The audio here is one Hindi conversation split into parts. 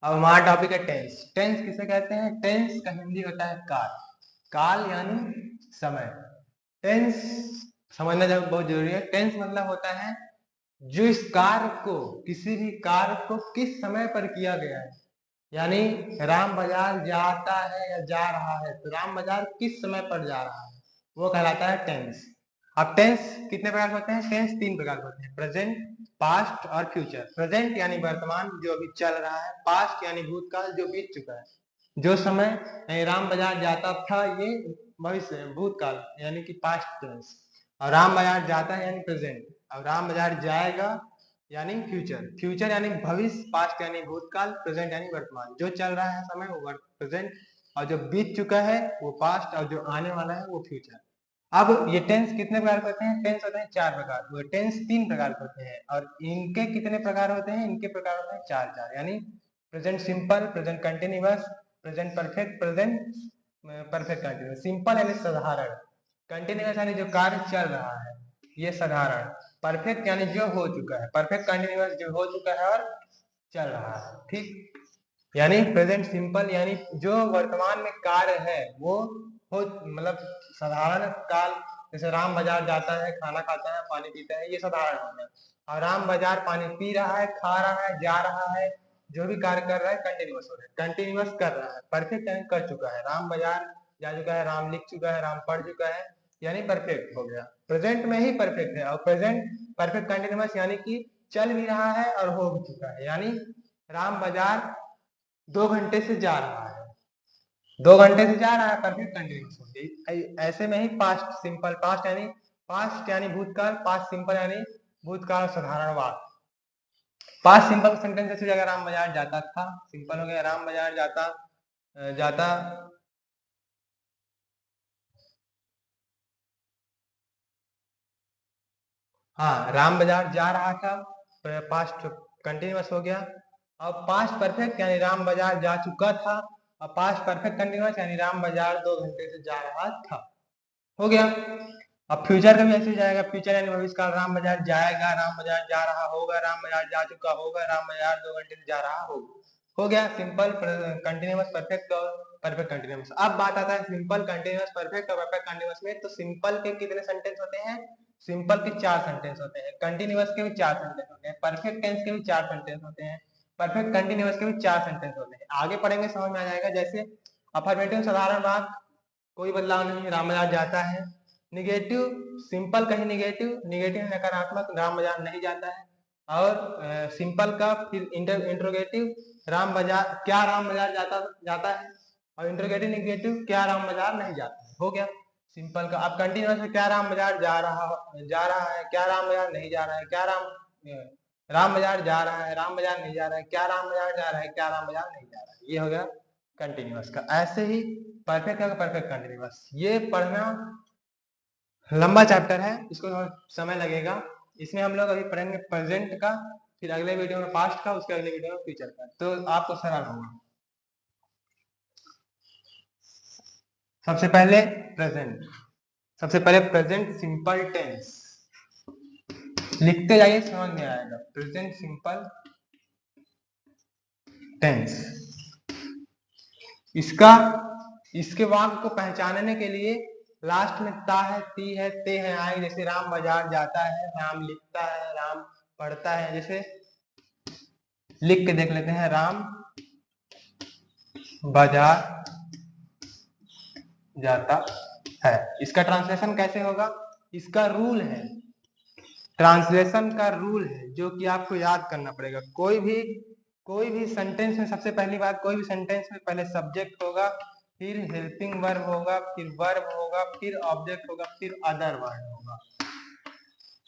अब हमारा टॉपिक है टेंस। टेंस किसे कहते हैं? टेंस का हिंदी होता है काल। काल यानी समय। टेंस समझना बहुत जरूरी है। टेंस मतलब होता है जो इस कार्य को, किसी भी कार्य को किस समय पर किया गया है। यानी राम बाजार जाता है या जा रहा है, तो राम बाजार किस समय पर जा रहा है, वो कहलाता है टेंस। अब टेंस कितने प्रकार के होते हैं? टेंस 3 प्रकार के होते हैं, प्रेजेंट, पास्ट और फ्यूचर। प्रेजेंट यानी वर्तमान जो अभी चल रहा है, पास्ट यानी भूतकाल जो बीत चुका है। जो समय राम बाजार जाता था ये भविष्य भूतकाल यानी कि पास्ट टेंस, और राम बाजार जाता है यानी प्रेजेंट, और राम बाजार जाएगा यानी फ्यूचर। फ्यूचर यानी भविष्य, पास्ट यानी भूतकाल, प्रेजेंट यानी वर्तमान। जो चल रहा है समय वो प्रेजेंट, और जो बीत चुका है वो पास्ट, और जो आने वाला है वो फ्यूचर। अब ये टेंस कितने प्रकार के होते हैं? टेंस होते हैं 4 प्रकार। वो टेंस 3 प्रकार के होते हैं, और इनके कितने प्रकार होते हैं? इनके प्रकार होते हैं 4 यानी present simple, present continuous, present perfect, present perfect continuous. Simple यानी साधारण, कंटिन्यूअस यानी जो कार्य चल रहा है, ये साधारण, परफेक्ट यानी जो हो चुका है, परफेक्ट कंटिन्यूअस जो हो चुका है और चल रहा है। ठीक, यानी प्रेजेंट सिंपल यानी जो वर्तमान में कार्य है वो हो, मतलब साधारण काल, जैसे राम बाजार जाता है, खाना खाता है, पानी पीता है, ये साधारण हो गया। और राम बाजार पानी पी रहा है, खा रहा है, जा रहा है, जो भी कार्य कर रहा है कंटिन्यूअस हो रहा है, कंटिन्यूअस कर रहा है। परफेक्ट यानी कर चुका है, राम बाजार जा चुका है, राम लिख चुका है, राम पढ़ चुका है, यानी परफेक्ट हो गया। प्रेजेंट में ही परफेक्ट है, और प्रेजेंट परफेक्ट कंटिन्यूअस यानी कि चल भी रहा है और हो भी चुका है। यानी राम बाजार 2 घंटे से जा रहा है, 2 घंटे से जा रहा है, परफेक्ट कंटिन्यूअस हो गई। ऐसे में ही पास्ट सिंपल, पास्ट यानी भूतकाल, पास्ट सिंपल यानी भूतकाल साधारण बात। पास्ट सिंपल सेंटेंस जैसे अगर राम बाजार जाता था, सिंपल हो गया राम बाजार जाता जाता हाँ, राम बाजार जा रहा था, पास्ट कंटिन्यूअस हो गया। अब पास्ट परफेक्ट यानी राम बाजार जा चुका था, और पास्ट परफेक्ट कंटिन्यूअस यानी राम बाजार 2 घंटे से जा रहा था, हो गया। अब फ्यूचर का भी ऐसे जाएगा, फ्यूचर यानी भविष्य काल, राम बाजार जाएगा, राम बाजार जा रहा होगा, राम बाजार जा चुका होगा, राम बाजार 2 घंटे से जा रहा होगा, हो गया। सिंपल, कंटिन्यूअस, परफेक्ट और परफेक्ट कंटिन्यूअस। अब बात आता है सिंपल, कंटिन्यूअस, परफेक्ट और परफेक्ट कंटिन्यूअस में। तो सिंपल के कितने सेंटेंस होते हैं? सिंपल के 4 सेंटेंस होते हैं, कंटिन्यूअस के भी 4 सेंटेंस होते हैं, परफेक्ट टेंस के भी 4 सेंटेंस होते हैं, परफेक्ट कंटिन्यूअस के भी 4 सेंटेंस होते हैं। आगे पढ़ेंगे समझ में आ जाएगा। जैसे अफर्मेटिव साधारण बात, कोई बदलाव नहीं, राम बाजार जाता है। निगेटिव सिंपल कहीं निगेटिव, निगेटिव नकारात्मक, राम बाजार नहीं जाता है। और सिंपल का फिर इंट्रोगेटिव, राम बाजार, क्या राम बाजार जाता है, और इंट्रोगेटिव निगेटिव, क्या राम बाजार नहीं जाता है, हो गया सिंपल का। अब कंटिन्यूअस में क्या राम बाजार जा रहा है, क्या राम बाजार नहीं जा रहा है, क्या राम बाजार जा रहा है, राम बाजार नहीं जा रहा है, क्या राम बाजार जा रहा है, क्या राम बाजार नहीं जा रहा है, ये हो गया कंटिन्यूअस का। ऐसे ही परफेक्ट का परफेक्ट कंटिन्यूअस, ये पढ़ना लंबा चैप्टर है, इसको समय लगेगा। इसमें हम लोग अभी पढ़ेंगे प्रेजेंट का, फिर अगले वीडियो में पास्ट का, उसके अगले वीडियो में फ्यूचर का, तो आपको सरल होगा। सबसे पहले प्रेजेंट, सबसे पहले प्रेजेंट सिंपल टेंस लिखते जाइए, समझ में आएगा। प्रेजेंट सिंपल टेंस, इसके वाक्य को पहचानने के लिए लास्ट में ता है, ती है, ते है, आए। जैसे राम बाजार जाता है, राम लिखता है, राम पढ़ता है। जैसे लिख के देख लेते हैं, राम बाजार जाता है। इसका ट्रांसलेशन कैसे होगा? इसका रूल है, ट्रांसलेशन का रूल है जो कि आपको याद करना पड़ेगा। कोई भी सेंटेंस में सबसे पहली बात, कोई भी सेंटेंस में पहले सब्जेक्ट होगा, फिर हेल्पिंग वर्ब होगा, फिर वर्ब होगा, फिर ऑब्जेक्ट होगा, फिर अदर वर्ड होगा।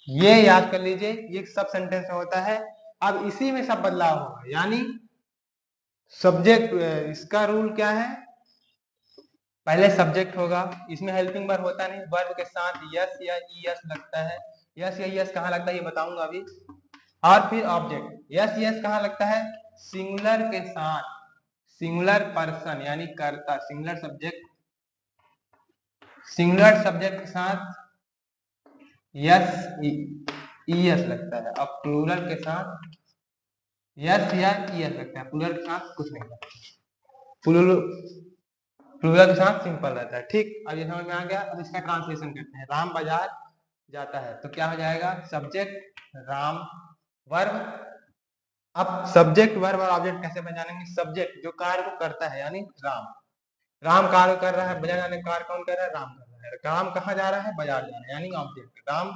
ये याद कर लीजिए, ये सब सेंटेंस में होता है। अब इसी में सब बदलाव होगा, यानी सब्जेक्ट, इसका रूल क्या है? पहले सब्जेक्ट होगा, इसमें हेल्पिंग वर्ब होता नहीं, वर्ब के साथ यस या ईएस लगता है। यस या ईएस कहाँ लगता है ये बताऊंगा अभी। और फिर ऑब्जेक्ट, यस यस कहाँ लगता है? सिंगुलर के साथ, सिंगुलर पर्सन यानी कर्ता, सिंगुलर सब्जेक्ट के साथ यस ईएस लगता है। अब प्लूरल के साथ यस या ईएस लगता है, प्लूरल के साथ कुछ नहीं लगता, प्लूरल के साथ सिंपल रहता है। ठीक, अब ये समझ में आ गया। अब इसका ट्रांसलेशन करते हैं। राम बाजार जाता है तो क्या हो जाएगा, सब्जेक्ट राम वर्ब। अब सब्जेक्ट वर्ब और ऑब्जेक्ट कैसे पहचानेंगे, सब्जेक्ट जो कार्य को करता है यानी राम, राम कार्य कर रहा है, बाजार जाने कार्य कौन कर रहा है, राम कर रहा है। काम कहाँ जा रहा है, बाजार जा रहा है, यानी ऑब्जेक्ट। राम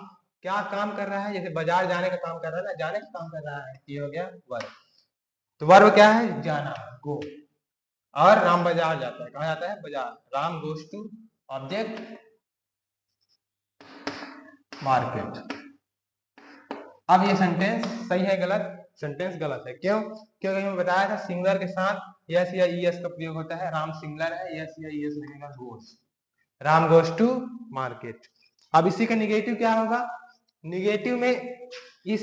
क्या काम कर रहा है, जैसे बाजार जाने का काम कर रहा है ना, जाने का काम कर रहा है, ये हो गया वर्ब। तो वर्ब क्या है, जाना, गो। और राम बाजार जाता है, कहाँ जाता है, बाजार। Ram goes to object market. अब ये सेंटेंस सही है गलत, सेंटेंस गलत है। क्यों, क्योंकि हमें बताया था सिंगुलर के साथ यस या ईएस का प्रयोग होता है। राम सिंगुलर है, यस या ईएस लगेगा goes, Ram goes to market. अब इसी का निगेटिव क्या होगा, निगेटिव में इस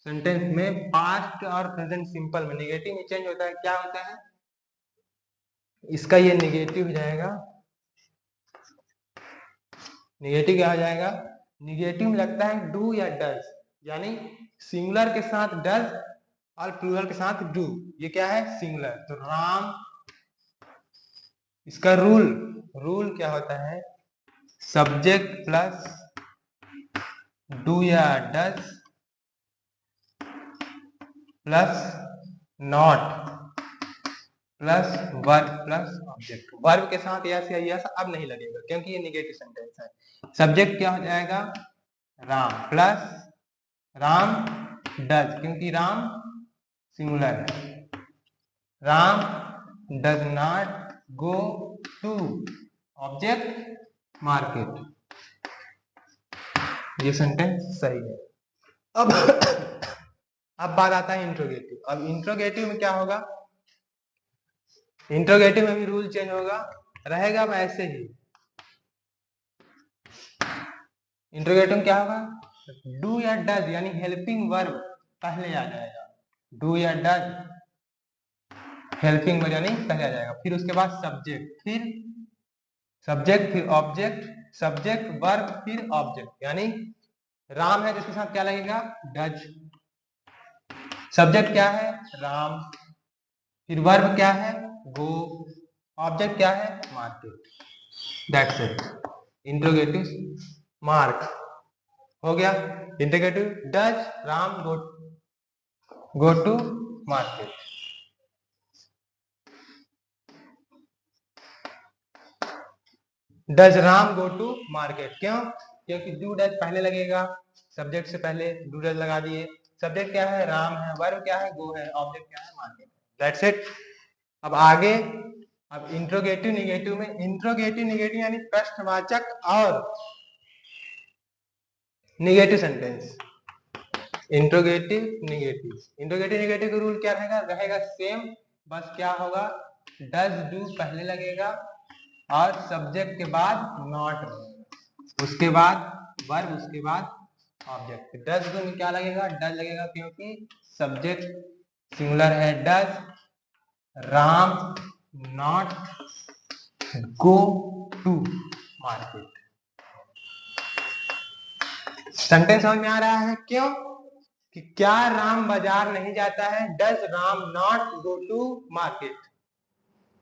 सेंटेंस में पास्ट और प्रेजेंट सिंपल में निगेटिव में चेंज होता है, क्या होता है, इसका ये निगेटिव हो जाएगा, निगेटिव क्या हो जाएगा, निगेटिव में लगता है डू या डज, यानी सिंगुलर के साथ डज और प्लूरल के साथ डू, ये क्या है, सिंगुलर। तो राम, इसका रूल, रूल क्या होता है, सब्जेक्ट प्लस डू या does plus not plus verb plus object. Verb के साथ यस या यस अब नहीं लगेगा क्योंकि ये निगेटिव सेंटेंस है। सब्जेक्ट क्या हो जाएगा, राम प्लस राम डज, क्योंकि राम सिंगुलर है, Ram does not go to object market. ये सेंटेंस सही है। अब बात आता है इंट्रोगेटिव। अब इंट्रोगेटिव में क्या होगा, इंट्रोगेटिव में भी रूल चेंज होगा, रहेगा ऐसे ही। इंट्रोगेटिव में क्या होगा, डू या डज यानी हेल्पिंग वर्ब पहले आ जाएगा, डू या डज हेल्पिंग वर्ब यानी पहले आ जाएगा, फिर उसके बाद सब्जेक्ट, फिर सब्जेक्ट, फिर ऑब्जेक्ट, सब्जेक्ट वर्ब फिर ऑब्जेक्ट। यानी राम है जिसके साथ क्या लगेगा, डज, सब्जेक्ट क्या है, राम, फिर वर्ब क्या है, गो, ऑब्जेक्ट क्या है, market. That's it, interrogative mark हो गया। Interrogative, does Ram go to market. Does Ram go to market, क्यों, क्योंकि डू डज पहले लगेगा, सब्जेक्ट से पहले डू डज लगा दिए। सब्जेक्ट क्या है, राम है, वर्ब क्या है, गो है, ऑब्जेक्ट क्या है, मार्केट। That's it. अब आगे, अब इंट्रोगेटिव निगेटिव में, इंट्रोगेटिव निगेटिव यानी प्रश्नवाचक और negative sentence. Interrogative negative, interrogative negative का रूल क्या रहेगा, रहेगा सेम, बस क्या होगा, डज डू पहले लगेगा और सब्जेक्ट के बाद नॉट लगेगा, उसके बाद वर्ब, उसके बाद ऑब्जेक्ट। डज डू में क्या लगेगा, डज लगेगा क्योंकि सब्जेक्ट सिंगुलर है, does Ram not go to market. Sentence समझ में आ रहा है, क्यों कि क्या राम बाजार नहीं जाता है, does Ram not go to market,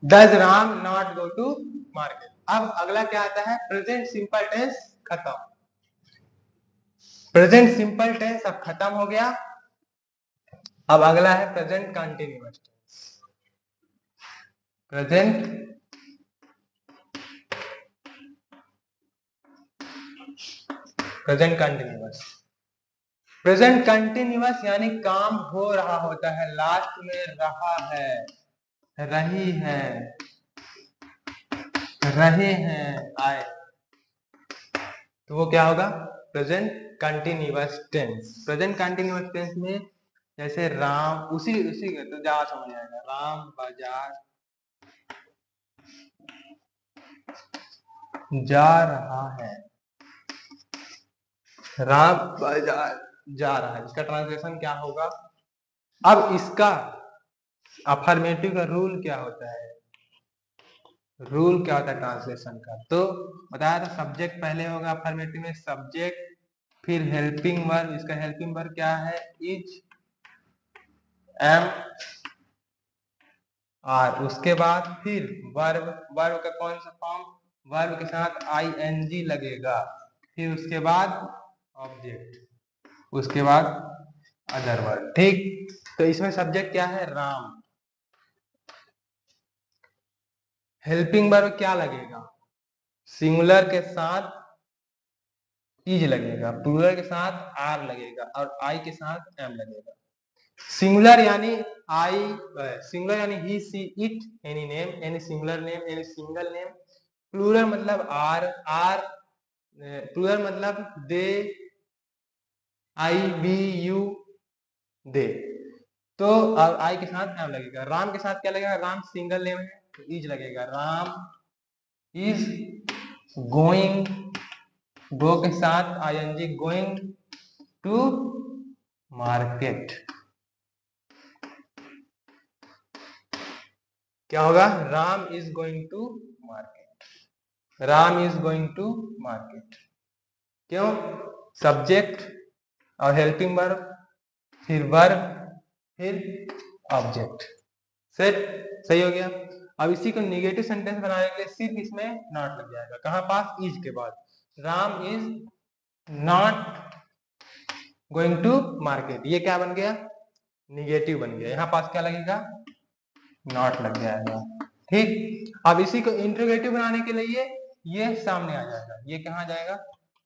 does Ram not go to market. अब अगला क्या आता है, प्रेजेंट सिंपल टेंस खत्म, प्रेजेंट सिंपल टेंस अब खत्म हो गया। अब अगला है present continuous tense, present present continuous. Present continuous यानी काम हो रहा होता है, लास्ट में रहा है, रही है, रहे हैं, आए, तो वो क्या होगा, present continuous tense. Present continuous tense में जैसे राम, उसी उसी तो जा समझ जाएगा, राम बाजार जा रहा है, राम बाजार जा रहा है, इसका ट्रांसलेशन क्या होगा। अब इसका अफर्मेटिव का रूल क्या होता है, रूल क्या होता है ट्रांसलेशन का, तो बताया था सब्जेक्ट पहले होगा अफर्मेटिव में, सब्जेक्ट फिर हेल्पिंग वर्ब, इसका हेल्पिंग वर्ब क्या है, इज एम आर, उसके बाद फिर वर्ब, वर्ब का कौन सा फॉर्म, वर्ब के साथ आईएनजी लगेगा, फिर उसके बाद ऑब्जेक्ट, उसके बाद अदर वर्ड। ठीक, तो इसमें सब्जेक्ट क्या है, राम। हेल्पिंग वर्ब क्या लगेगा, सिंगुलर के साथ इज लगेगा, प्लूरल के साथ आर लगेगा और आई के साथ एम लगेगा। सिंगुलर यानी आई, सिंगुलर यानी he she it, any name, any singular name, any single name. Plural मतलब आर, आर प्लूरल मतलब they, I B you they. तो और आई के साथ एम लगेगा। राम के साथ क्या लगेगा, राम सिंगल नेम है तो इज लगेगा, राम इज गोइंग, गो के साथ आईएनजी, गोइंग टू मार्केट। क्या होगा, Ram is going to market, Ram is going to market. क्यों, सब्जेक्ट और हेल्पिंग वर्ब, फिर वर्ब, फिर ऑब्जेक्ट। सेट, सही हो गया। अब इसी को निगेटिव सेंटेंस बनाने के लिए सिर्फ इसमें नॉट लग जाएगा, कहां पास, इज के बाद। Ram is not going to market, ये क्या बन गया, निगेटिव बन गया, यहां पास क्या लगेगा, नॉट लग जाएगा। ठीक, अब इसी को इंट्रोगेटिव बनाने के लिए ये सामने आ जाएगा, ये कहां जाएगा,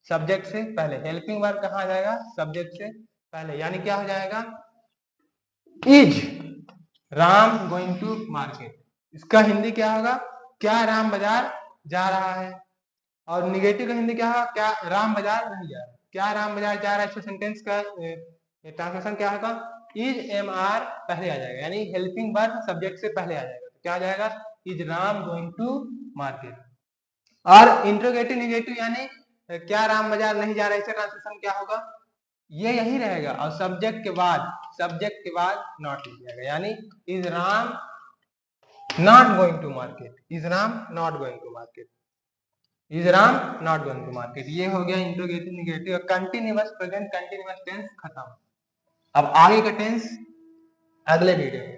सब्जेक्ट से पहले, हेल्पिंग वर्ब कहां आ जाएगा, सब्जेक्ट से पहले, यानी क्या हो जाएगा, is Ram going to market. इसका हिंदी क्या होगा, क्या राम बाजार जा रहा है। और निगेटिव का हिंदी क्या होगा, क्या राम बाजार नहीं जा रहा, क्या राम बाजार जा रहा है। सेंटेंस का ट्रांसलेशन क्या होगा, इज एम आर पहले आ जाएगा, यानी हेल्पिंग वर्ब सब्जेक्ट से पहले आ जाएगा, तो क्या आ जाएगा, is Ram going to market. और इंट्रोगेटिव निगेटिव यानी क्या राम बाजार नहीं जा रहा है, इसका ट्रांसलेशन क्या होगा, ये यही रहेगा और सब्जेक्ट के बाद नॉट लिख जाएगा, यानी is Ram not going to market, is Ram not going to market, is Ram not going to market. ये हो गया interrogative negative. Continuous present continuous tense खत्म। अब आगे का टेंस अगले वीडियो में।